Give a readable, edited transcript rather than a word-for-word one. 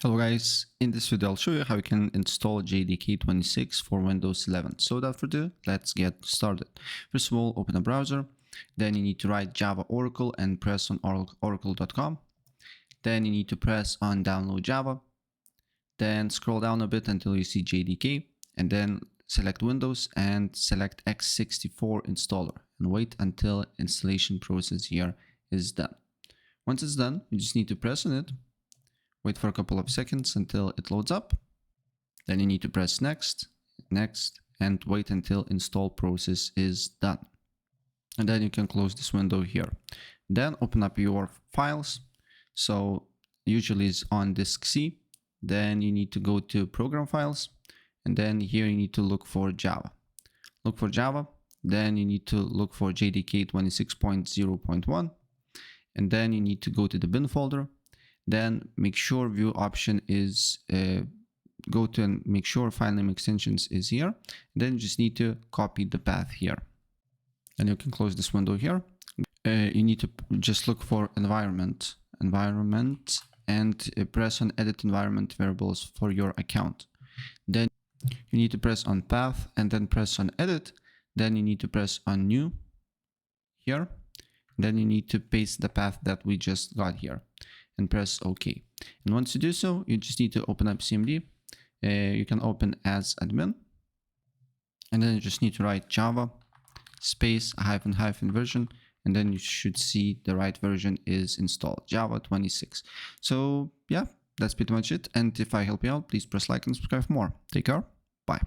Hello guys, in this video I'll show you how you can install JDK 26 for Windows 11. So without further ado, let's get started. First of all, open a browser, then you need to write Java Oracle and press on oracle.com. Then you need to press on download Java, then scroll down a bit until you see JDK, and then select Windows and select x64 installer and wait until installation process here is done. Once it's done, you just need to press on it. Wait for a couple of seconds until it loads up. Then you need to press next, and wait until install process is done. And then you can close this window here. Then open up your files. So usually it's on disk C. Then you need to go to program files. And then here you need to look for Java. Look for Java. Then you need to look for JDK 26.0.1. And then you need to go to the bin folder. Then make sure view option is go to and make sure file name extensions is here. Then you just need to copy the path here. And you can close this window here. You need to just look for environment and press on edit environment variables for your account. Then you need to press on path and then press on edit. Then you need to press on new here. Then you need to paste the path that we just got here and press OK. And once you do so, you just need to open up CMD. You can open as admin. And then you just need to write Java space -- version. And then you should see the right version is installed, Java 26. So yeah, that's pretty much it. And if I help you out, please press like and subscribe for more. Take care. Bye.